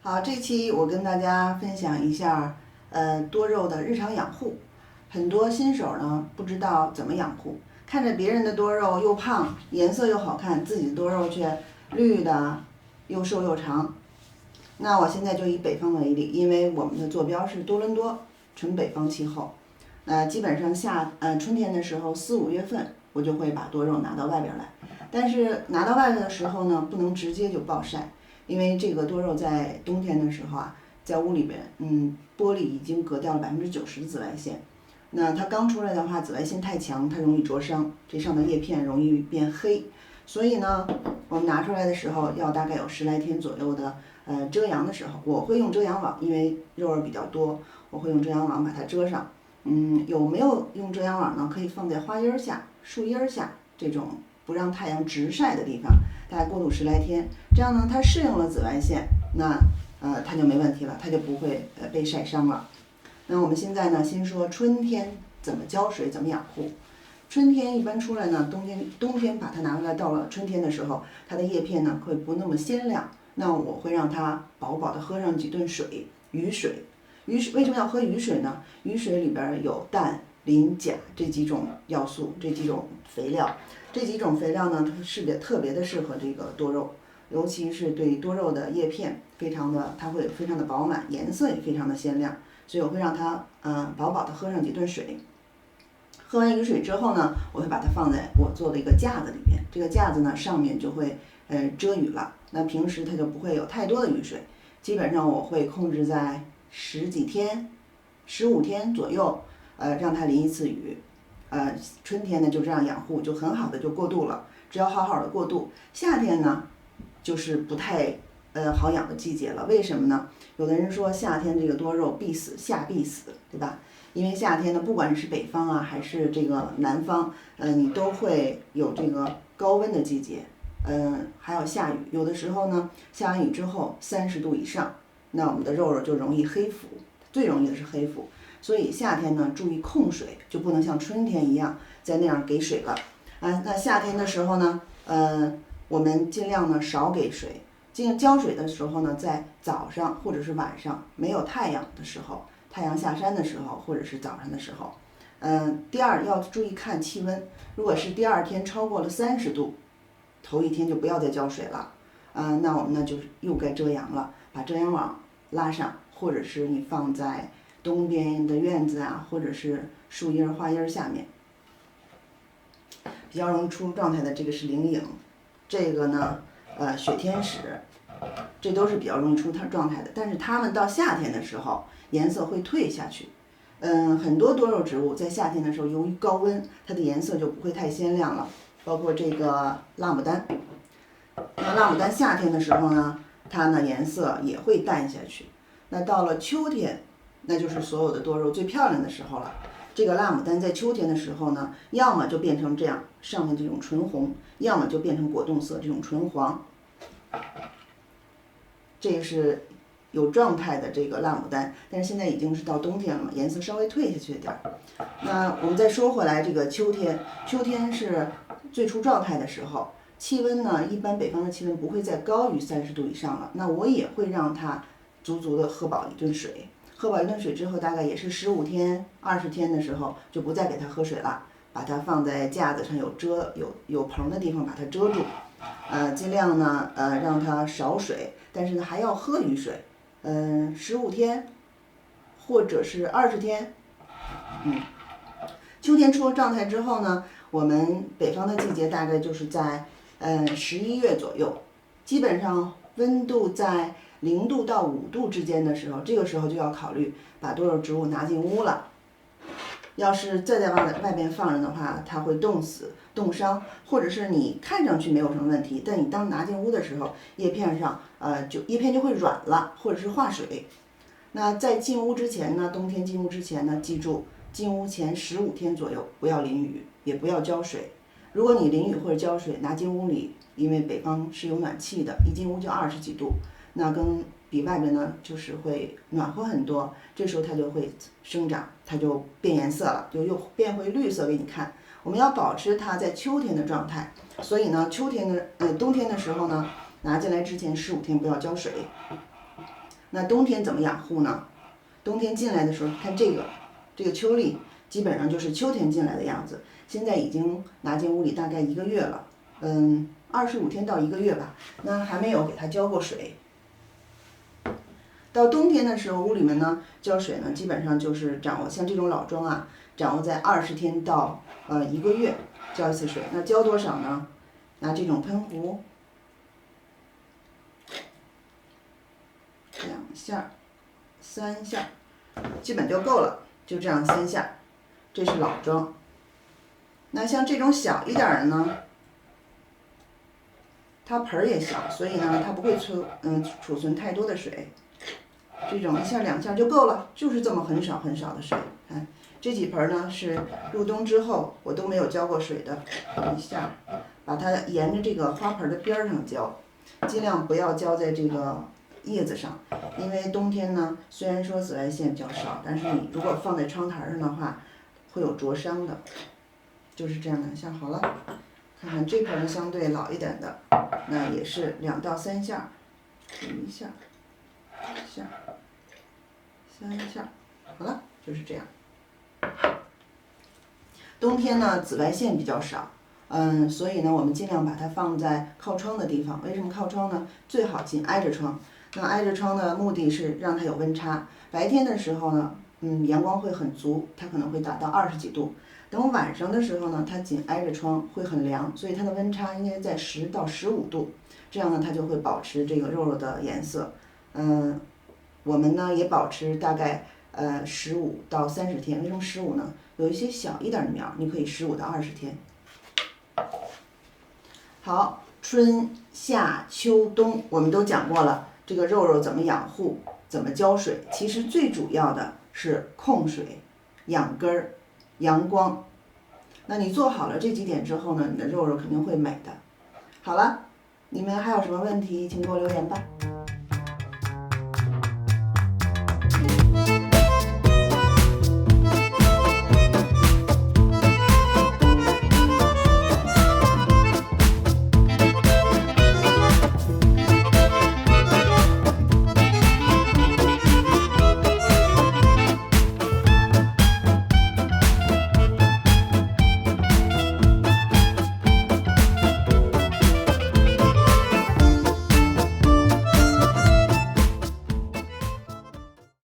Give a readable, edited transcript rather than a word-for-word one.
好，这期我跟大家分享一下，多肉的日常养护。很多新手呢不知道怎么养护，看着别人的多肉又胖，颜色又好看，自己的多肉却绿的又瘦又长。那我现在就以北方为例，因为我们的坐标是多伦多，纯北方气候。基本上春天的时候4、5月份，我就会把多肉拿到外边来。但是拿到外边的时候呢，不能直接就暴晒。因为这个多肉在冬天的时候啊，在屋里边，玻璃已经隔掉了90%的紫外线。那它刚出来的话，紫外线太强，它容易灼伤，这上的叶片容易变黑。所以呢，我们拿出来的时候要大概有10来天左右的遮阳的时候，我会用遮阳网，因为肉儿比较多，我会用遮阳网把它遮上。有没有用遮阳网呢？可以放在花荫下、树荫下这种不让太阳直晒的地方。大概过渡10来天，这样呢，它适应了紫外线，那它就没问题了，它就不会被晒伤了。那我们现在呢，先说春天怎么浇水，怎么养护。春天一般出来呢，冬天把它拿回来，到了春天的时候，它的叶片呢会不那么鲜亮，那我会让它饱饱的喝上几顿水，雨水。为什么要喝雨水呢？雨水里边有氮、磷、钾这几种要素，这几种肥料。这几种肥料呢，它特别的适合这个多肉，尤其是对多肉的叶片它会非常的饱满，颜色也非常的鲜亮，所以我会让它饱饱的喝上几顿水。喝完雨水之后呢，我会把它放在我做的一个架子里边，这个架子呢上面就会遮雨了，那平时它就不会有太多的雨水，基本上我会控制在10几天、15天左右，让它淋一次雨。春天呢就这样养护，就很好的就过渡了，只要好好的过渡。夏天呢，就是不太好养的季节了，为什么呢？有的人说夏天这个多肉必死，夏必死，对吧？因为夏天呢，不管是北方啊还是这个南方，你都会有这个高温的季节，还要下雨，有的时候呢下完雨之后30度以上，那我们的肉就容易黑腐，最容易的是黑腐。所以夏天呢，注意控水，就不能像春天一样再那样给水了。那夏天的时候呢，我们尽量呢少给水，浇水的时候呢，在早上或者是晚上没有太阳的时候，太阳下山的时候，或者是早上的时候。第二要注意看气温，如果是第2天超过了30度，头1天就不要再浇水了。那我们呢就是又该遮阳了，把遮阳网拉上，或者是你放在东边的院子啊，或者是树荫、花荫下面。比较容易出状态的这个是灵影，这个呢，雪天使，这都是比较容易出它状态的。但是它们到夏天的时候，颜色会退下去。很多多肉植物在夏天的时候，由于高温，它的颜色就不会太鲜亮了。包括这个辣牡丹，那辣牡丹夏天的时候呢，它呢颜色也会淡下去。那到了秋天，那就是所有的多肉最漂亮的时候了。这个辣牡丹在秋天的时候呢，要么就变成这样上面这种纯红，要么就变成果冻色这种纯黄。这个是有状态的这个辣牡丹，但是现在已经是到冬天了嘛，颜色稍微退下去了点儿。那我们再说回来，这个秋天是最出状态的时候，气温呢，一般北方的气温不会再高于30度以上了。那我也会让它足足的喝饱一顿水。喝饱一顿水之后，大概也是15天、20天的时候，就不再给它喝水了，把它放在架子上有棚的地方把它遮住，尽量呢让它少水，但是呢还要喝雨水，15天或者是20天，秋天出了状态之后呢，我们北方的季节大概就是在11月左右，基本上温度在0度到5度之间的时候，这个时候就要考虑把多肉植物拿进屋了。要是再在外边放着的话，它会冻死、冻伤，或者是你看上去没有什么问题，但你当拿进屋的时候，叶片就会软了，或者是化水。那在进屋之前呢，冬天进屋之前呢，记住进屋前15天左右不要淋雨，也不要浇水。如果你淋雨或者浇水拿进屋里，因为北方是有暖气的，一进屋就20几度。那比外面呢就是会暖和很多，这时候它就会生长，它就变颜色了，就又变回绿色给你看。我们要保持它在秋天的状态，所以呢，冬天的时候呢，拿进来之前15天不要浇水。那冬天怎么养护呢？冬天进来的时候，看这个秋栗，基本上就是秋天进来的样子。现在已经拿进屋里大概1个月了，25天到1个月吧。那还没有给它浇过水。到冬天的时候，屋里面呢浇水呢，基本上就是掌握像这种老桩啊，掌握在20天到1个月浇一次水。那浇多少呢？拿这种喷壶2下、3下，基本就够了。就这样3下，这是老桩。那像这种小一点的呢，它盆儿也小，所以呢它不会储存太多的水。这种1下2下就够了，就是这么很少很少的水。看这几盆呢是入冬之后我都没有浇过水的，1下把它沿着这个花盆的边儿上浇，尽量不要浇在这个叶子上，因为冬天呢虽然说紫外线比较少，但是你如果放在窗台上的话，会有灼伤的。就是这样2下好了。看看这盆相对老一点的，那也是2到3下，1下、2下、3下，好了，就是这样。冬天呢，紫外线比较少，所以呢，我们尽量把它放在靠窗的地方。为什么靠窗呢？最好紧挨着窗。那挨着窗的目的是让它有温差。白天的时候呢，阳光会很足，它可能会达到20几度。等晚上的时候呢，它紧挨着窗会很凉，所以它的温差应该在10到15度，这样呢，它就会保持这个肉肉的颜色。我们呢也保持大概15到30天。为什么15呢？有一些小一点的苗，你可以15到20天。好，春夏秋冬我们都讲过了，这个肉肉怎么养护，怎么浇水。其实最主要的是控水、养根儿、阳光。那你做好了这几点之后呢，你的肉肉肯定会美的。好了，你们还有什么问题，请给我留言吧。